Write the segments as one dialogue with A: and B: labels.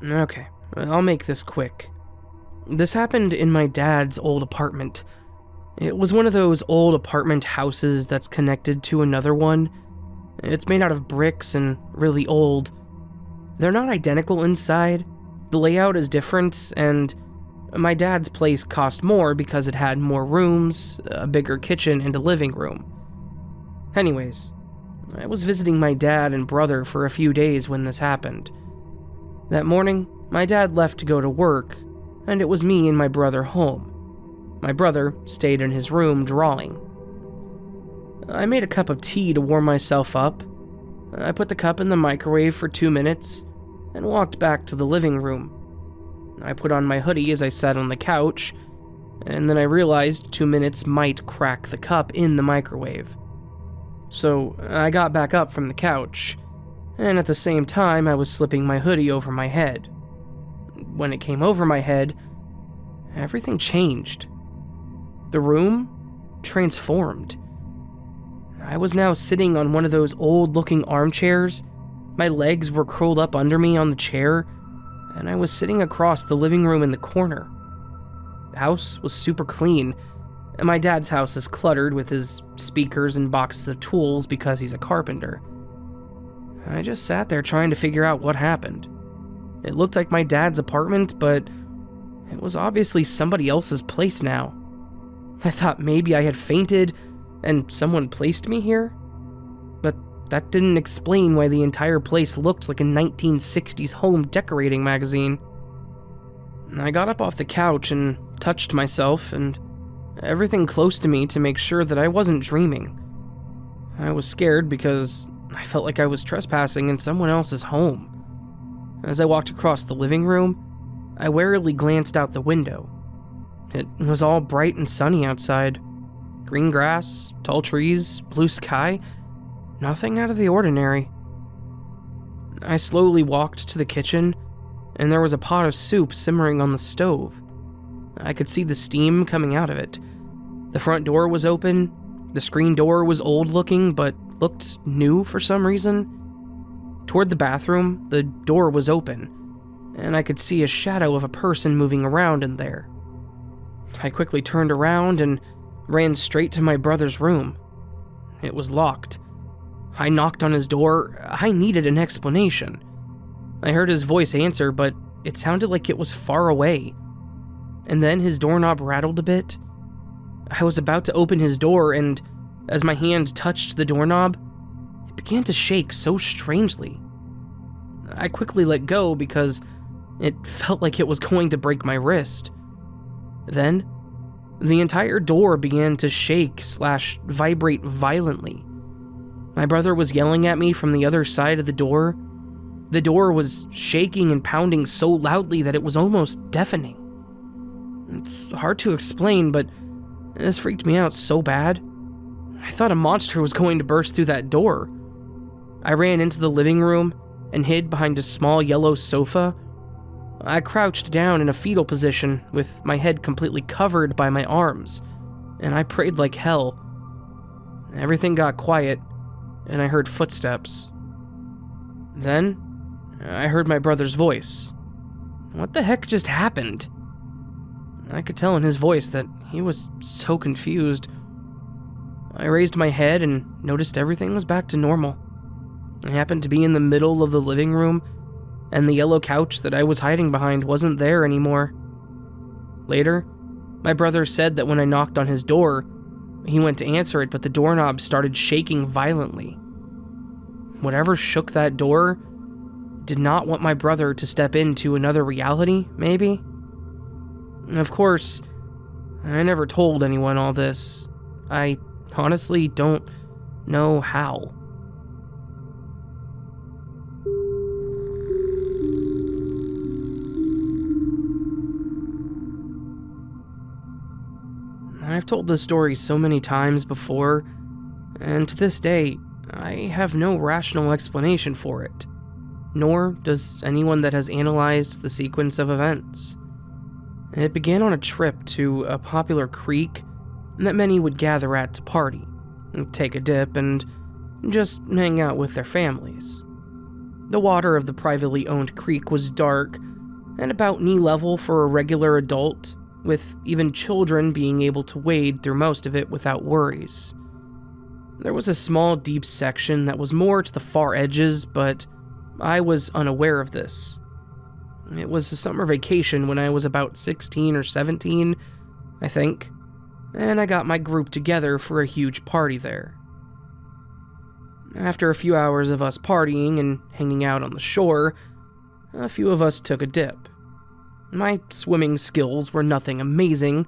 A: Okay, I'll make this quick. This happened in my dad's old apartment. It was one of those old apartment houses that's connected to another one. It's made out of bricks and really old. They're not identical inside. The layout is different, and my dad's place cost more because it had more rooms, a bigger kitchen, and a living room. Anyways, I was visiting my dad and brother for a few days when this happened. That morning, my dad left to go to work, and it was me and my brother home. My brother stayed in his room drawing. I made a cup of tea to warm myself up. I put the cup in the microwave for 2 minutes and walked back to the living room. I put on my hoodie as I sat on the couch, and then I realized 2 minutes might crack the cup in the microwave. So I got back up from the couch, and at the same time I was slipping my hoodie over my head. When it came over my head, everything changed. The room transformed. I was now sitting on one of those old-looking armchairs. My legs were curled up under me on the chair, and I was sitting across the living room in the corner. The house was super clean, and my dad's house is cluttered with his speakers and boxes of tools because he's a carpenter. I just sat there trying to figure out what happened. It looked like my dad's apartment, but it was obviously somebody else's place now. I thought maybe I had fainted and someone placed me here, but that didn't explain why the entire place looked like a 1960s home decorating magazine. I got up off the couch and touched myself and everything close to me to make sure that I wasn't dreaming. I was scared because I felt like I was trespassing in someone else's home. As I walked across the living room, I warily glanced out the window. It was all bright and sunny outside. Green grass, tall trees, blue sky, nothing out of the ordinary. I slowly walked to the kitchen, and there was a pot of soup simmering on the stove. I could see the steam coming out of it. The front door was open. The screen door was old-looking, but looked new for some reason. Toward the bathroom, the door was open, and I could see a shadow of a person moving around in there. I quickly turned around and ran straight to my brother's room. It was locked. I knocked on his door. I needed an explanation. I heard his voice answer, but it sounded like it was far away. And then his doorknob rattled a bit. I was about to open his door, and as my hand touched the doorknob, it began to shake so strangely. I quickly let go because it felt like it was going to break my wrist. Then, the entire door began to shake/vibrate violently. My brother was yelling at me from the other side of the door. The door was shaking and pounding so loudly that it was almost deafening. It's hard to explain, but this freaked me out so bad. I thought a monster was going to burst through that door. I ran into the living room and hid behind a small yellow sofa. I crouched down in a fetal position with my head completely covered by my arms, and I prayed like hell. Everything got quiet, and I heard footsteps. Then, I heard my brother's voice. What the heck just happened? I could tell in his voice that he was so confused. I raised my head and noticed everything was back to normal. I happened to be in the middle of the living room, and the yellow couch that I was hiding behind wasn't there anymore. Later, my brother said that when I knocked on his door, he went to answer it, but the doorknob started shaking violently. Whatever shook that door did not want my brother to step into another reality, maybe? Of course, I never told anyone all this. I honestly don't know how. I've told this story so many times before, and to this day, I have no rational explanation for it, nor does anyone that has analyzed the sequence of events. It began on a trip to a popular creek that many would gather at to party, take a dip, and just hang out with their families. The water of the privately owned creek was dark and about knee level for a regular adult, with even children being able to wade through most of it without worries. There was a small deep section that was more to the far edges, but I was unaware of this. It was a summer vacation when I was about 16 or 17, I think, and I got my group together for a huge party there. After a few hours of us partying and hanging out on the shore, a few of us took a dip. My swimming skills were nothing amazing,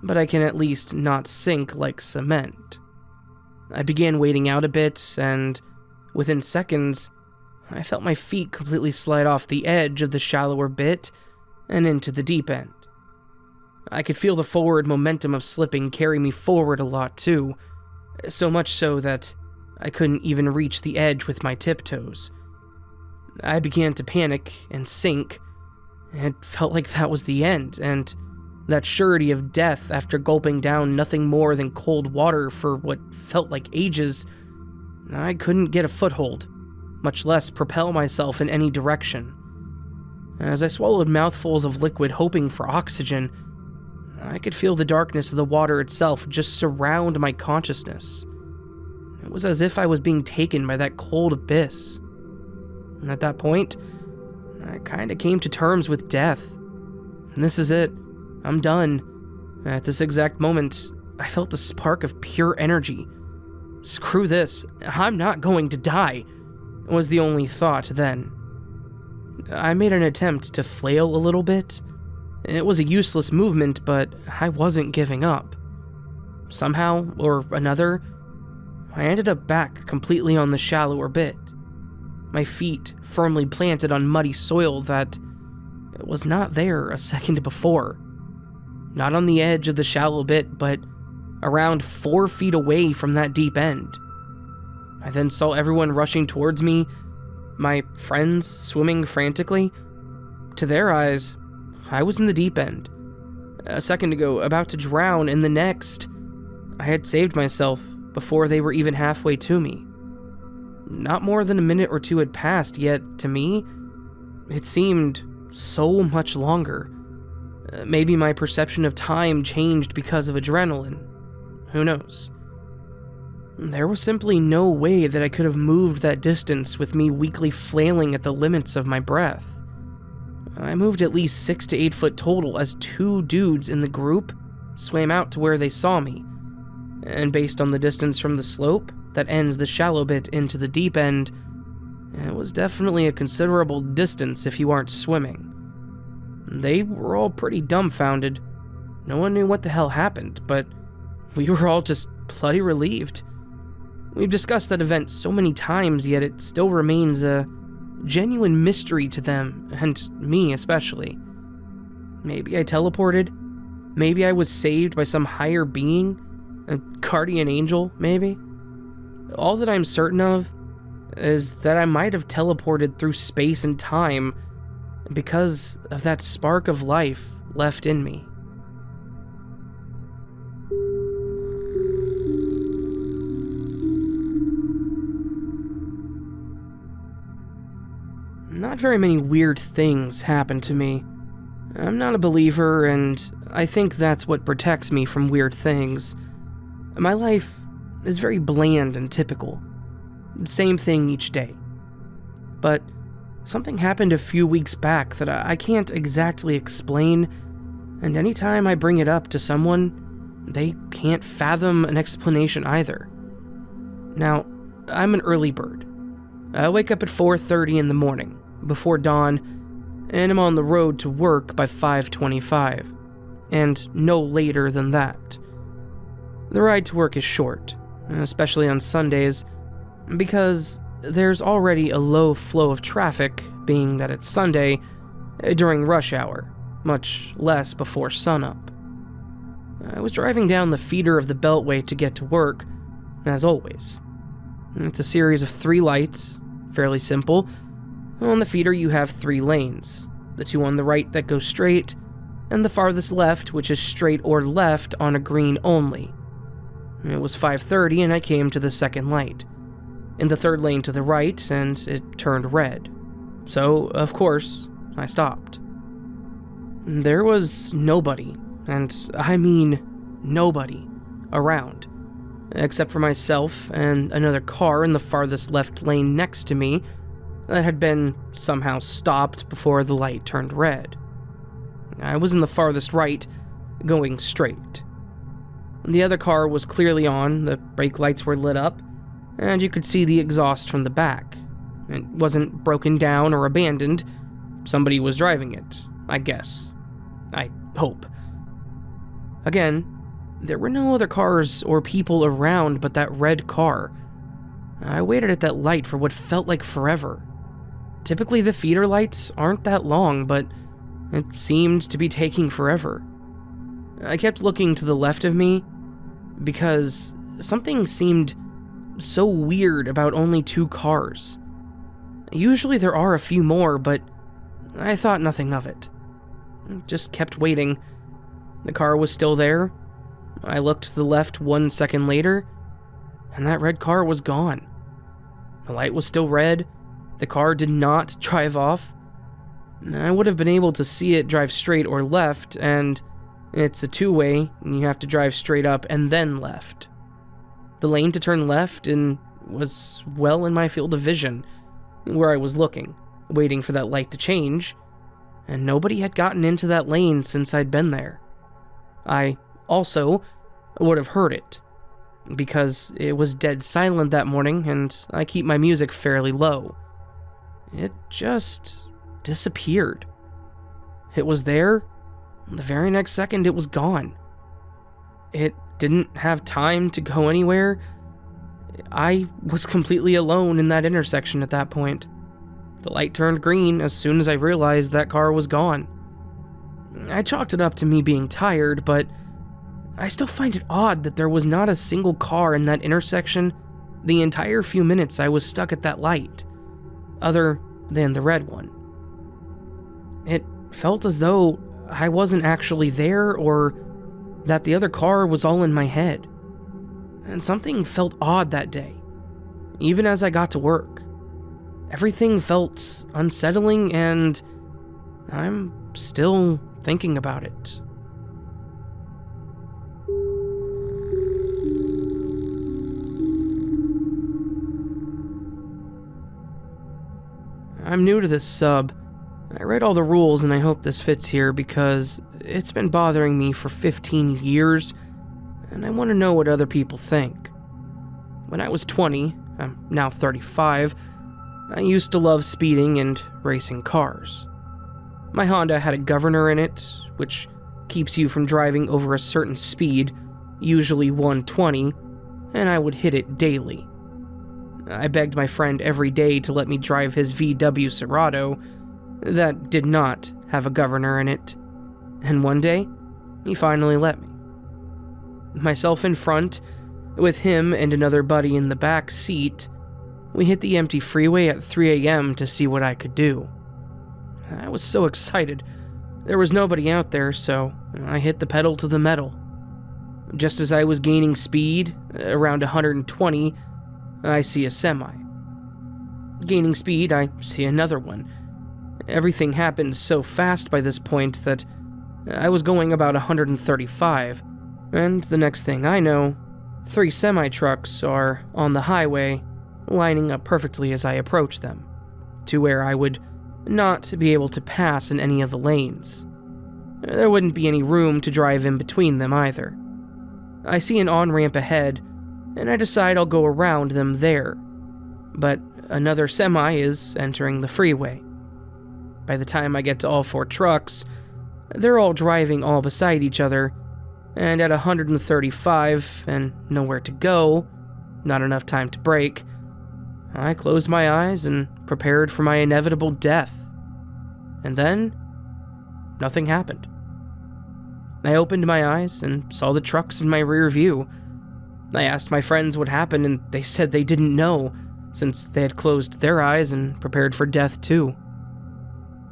A: but I can at least not sink like cement. I began wading out a bit, and within seconds, I felt my feet completely slide off the edge of the shallower bit and into the deep end. I could feel the forward momentum of slipping carry me forward a lot too, so much so that I couldn't even reach the edge with my tiptoes. I began to panic and sink. It felt like that was the end, and that surety of death after gulping down nothing more than cold water for what felt like ages. I couldn't get a foothold, much less propel myself in any direction. As I swallowed mouthfuls of liquid hoping for oxygen, I could feel the darkness of the water itself just surround my consciousness. It was as if I was being taken by that cold abyss. And at that point, I kinda came to terms with death. And this is it. I'm done. At this exact moment, I felt a spark of pure energy. Screw this. I'm not going to die, was the only thought then. I made an attempt to flail a little bit. It was a useless movement, but I wasn't giving up. Somehow or another, I ended up back completely on the shallower bit, my feet firmly planted on muddy soil that was not there a second before. Not on the edge of the shallow bit, but around 4 feet away from that deep end. I then saw everyone rushing towards me, my friends swimming frantically. To their eyes, I was in the deep end. A second ago, about to drown in the next. I had saved myself before they were even halfway to me. Not more than a minute or two had passed, yet, to me, it seemed so much longer. Maybe my perception of time changed because of adrenaline. Who knows? There was simply no way that I could have moved that distance with me weakly flailing at the limits of my breath. I moved at least 6 to 8 foot total as 2 dudes in the group swam out to where they saw me. And based on the distance from the slope that ends the shallow bit into the deep end, it was definitely a considerable distance if you aren't swimming. They were all pretty dumbfounded. No one knew what the hell happened, but we were all just bloody relieved. We've discussed that event so many times, yet it still remains a genuine mystery to them, and me especially. Maybe I teleported. Maybe I was saved by some higher being. A guardian angel, maybe? All that I'm certain of is that I might have teleported through space and time because of that spark of life left in me. Not very many weird things happen to me. I'm not a believer, and I think that's what protects me from weird things. My life is very bland and typical. Same thing each day. But something happened a few weeks back that I can't exactly explain, and anytime I bring it up to someone, they can't fathom an explanation either. Now, I'm an early bird. I wake up at 4:30 in the morning, before dawn, and I'm on the road to work by 5:25, and no later than that. The ride to work is short, especially on Sundays, because there's already a low flow of traffic, being that it's Sunday, during rush hour, much less before sunup. I was driving down the feeder of the Beltway to get to work, as always. It's a series of 3 lights, fairly simple. On the feeder you have 3 lanes, the 2 on the right that go straight, and the farthest left which is straight or left on a green only. It was 5:30 and I came to the second light. in the third lane to the right, and it turned red. So, of course, I stopped. There was nobody, and I mean nobody, around, except for myself and another car in the farthest left lane next to me that had been somehow stopped before the light turned red. I was in the farthest right, going straight. The other car was clearly on, the brake lights were lit up, and you could see the exhaust from the back. It wasn't broken down or abandoned. Somebody was driving it, I guess. I hope. Again, there were no other cars or people around but that red car. I waited at that light for what felt like forever. Typically the feeder lights aren't that long, but it seemed to be taking forever. I kept looking to the left of me because something seemed so weird about only 2 cars. Usually there are a few more, but I thought nothing of it. Just kept waiting. The car was still there. I looked to the left 1 second later, and that red car was gone. The light was still red. The car did not drive off. I would have been able to see it drive straight or left, and it's a 2-way, and you have to drive straight up and then left. The lane to turn left was well in my field of vision, where I was looking, waiting for that light to change, and nobody had gotten into that lane since I'd been there. I also would have heard it, because it was dead silent that morning, and I keep my music fairly low. It just disappeared. It was there, the very next second it was gone. It didn't have time to go anywhere. I was completely alone in that intersection at that point. The light turned green as soon as I realized that car was gone. I chalked it up to me being tired, but I still find it odd that there was not a single car in that intersection the entire few minutes I was stuck at that light, other than the red one. It felt as though I wasn't actually there, or that the other car was all in my head. And something felt odd that day, even as I got to work. Everything felt unsettling, and I'm still thinking about it. I'm new to this sub. I read all the rules and I hope this fits here because it's been bothering me for 15 years and I want to know what other people think. When I was 20, I'm now 35, I used to love speeding and racing cars. My Honda had a governor in it, which keeps you from driving over a certain speed, usually 120, and I would hit it daily. I begged my friend every day to let me drive his VW Serato that did not have a governor in it, and one day, he finally let me. Myself in front, with him and another buddy in the back seat, we hit the empty freeway at 3 a.m. to see what I could do. I was so excited. There was nobody out there, so I hit the pedal to the metal. Just as I was gaining speed, around 120, I see a semi. Gaining speed, I see another one. Everything happened so fast by this point that I was going about 135, and the next thing I know, 3 semi-trucks are on the highway, lining up perfectly as I approach them, to where I would not be able to pass in any of the lanes. There wouldn't be any room to drive in between them either. I see an on-ramp ahead, and I decide I'll go around them there, but another semi is entering the freeway. By the time I get to all 4 trucks, they're all driving all beside each other, and at 135 and nowhere to go, not enough time to brake, I closed my eyes and prepared for my inevitable death. And then, nothing happened. I opened my eyes and saw the trucks in my rear view. I asked my friends what happened, and they said they didn't know, since they had closed their eyes and prepared for death too.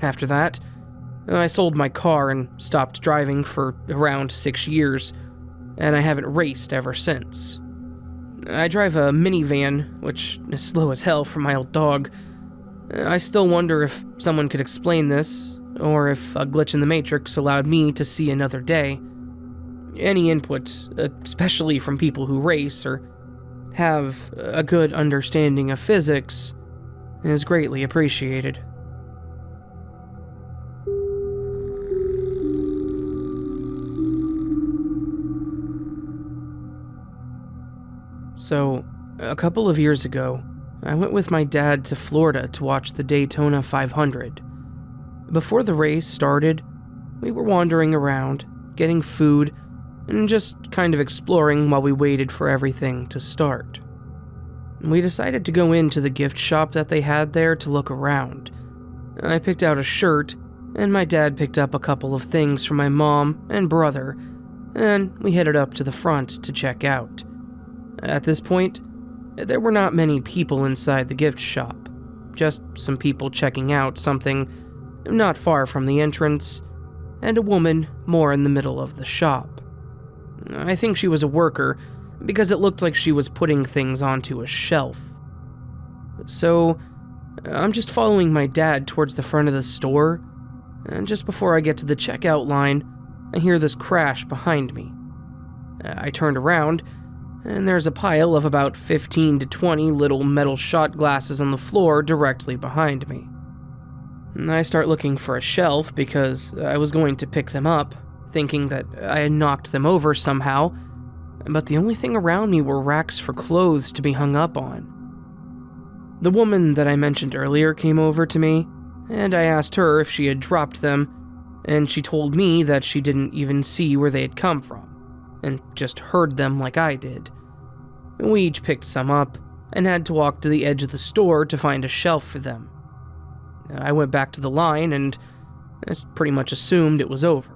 A: After that, I sold my car and stopped driving for around 6 years, and I haven't raced ever since. I drive a minivan, which is slow as hell for my old dog. I still wonder if someone could explain this, or if a glitch in the Matrix allowed me to see another day. Any input, especially from people who race or have a good understanding of physics, is greatly appreciated. So, a couple of years ago, I went with my dad to Florida to watch the Daytona 500. Before the race started, we were wandering around, getting food, and just kind of exploring while we waited for everything to start. We decided to go into the gift shop that they had there to look around. I picked out a shirt, and my dad picked up a couple of things for my mom and brother, and we headed up to the front to check out. At this point, there were not many people inside the gift shop, just some people checking out something not far from the entrance, and a woman more in the middle of the shop. I think she was a worker, because it looked like she was putting things onto a shelf. So, I'm just following my dad towards the front of the store, and just before I get to the checkout line, I hear this crash behind me. I turned around, and there's a pile of about 15 to 20 little metal shot glasses on the floor directly behind me. I start looking for a shelf because I was going to pick them up, thinking that I had knocked them over somehow, but the only thing around me were racks for clothes to be hung up on. The woman that I mentioned earlier came over to me, and I asked her if she had dropped them, and she told me that she didn't even see where they had come from, and just heard them like I did. We each picked some up, and had to walk to the edge of the store to find a shelf for them. I went back to the line, and I pretty much assumed it was over.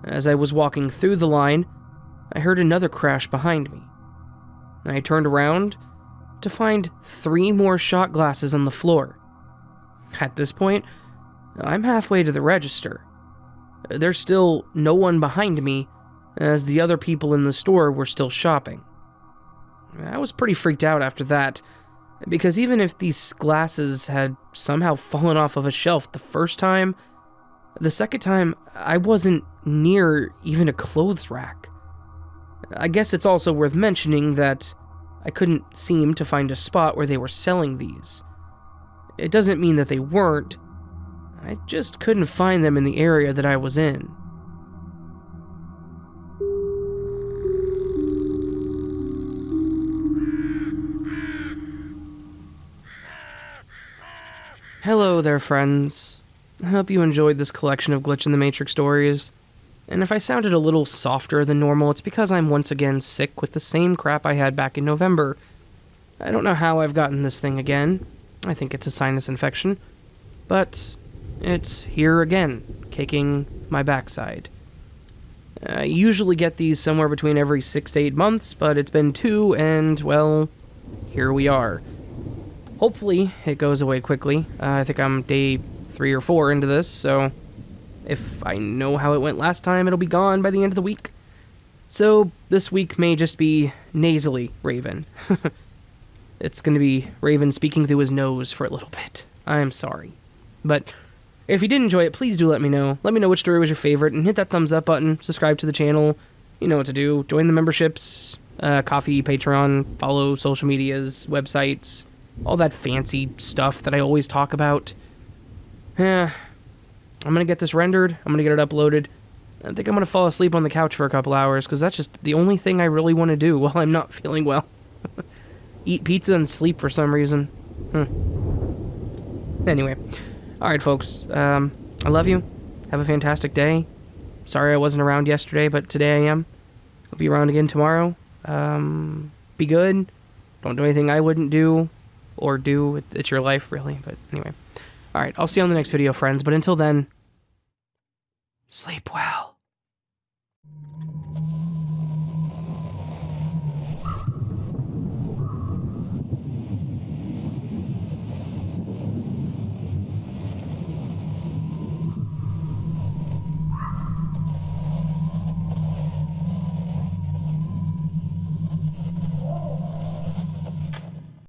A: As I was walking through the line, I heard another crash behind me. I turned around to find 3 more shot glasses on the floor. At this point, I'm halfway to the register. There's still no one behind me, as the other people in the store were still shopping. I was pretty freaked out after that, because even if these glasses had somehow fallen off of a shelf the first time, the second time I wasn't near even a clothes rack. I guess it's also worth mentioning that I couldn't seem to find a spot where they were selling these. It doesn't mean that they weren't, I just couldn't find them in the area that I was in. Hello there, friends. I hope you enjoyed this collection of Glitch in the Matrix stories. And if I sounded a little softer than normal, it's because I'm once again sick with the same crap I had back in November. I don't know how I've gotten this thing again. I think it's a sinus infection. But it's here again, kicking my backside. I usually get these somewhere between every 6 to 8 months, but it's been 2, and, well, here we are. Hopefully, it goes away quickly. I think I'm day 3 or 4 into this, so if I know how it went last time, it'll be gone by the end of the week. So, this week may just be nasally Raven. It's gonna be Raven speaking through his nose for a little bit. I'm sorry. But if you did enjoy it, please do let me know. Let me know which story was your favorite, and hit that thumbs up button, subscribe to the channel, you know what to do, join the memberships, Coffee, Patreon, follow social medias, websites, all that fancy stuff that I always talk about. I'm gonna get this rendered, I'm gonna get it uploaded. I think I'm gonna fall asleep on the couch for a couple hours, because that's just the only thing I really want to do while I'm not feeling well. Eat pizza and sleep for some reason. Anyway. Alright, folks. I love you. Have a fantastic day. Sorry I wasn't around yesterday, but today I am. I'll be around again tomorrow. Be good. Don't do anything I wouldn't do. Or do. It's your life, really. But anyway. Alright, I'll see you on the next video, friends. But until then, sleep well.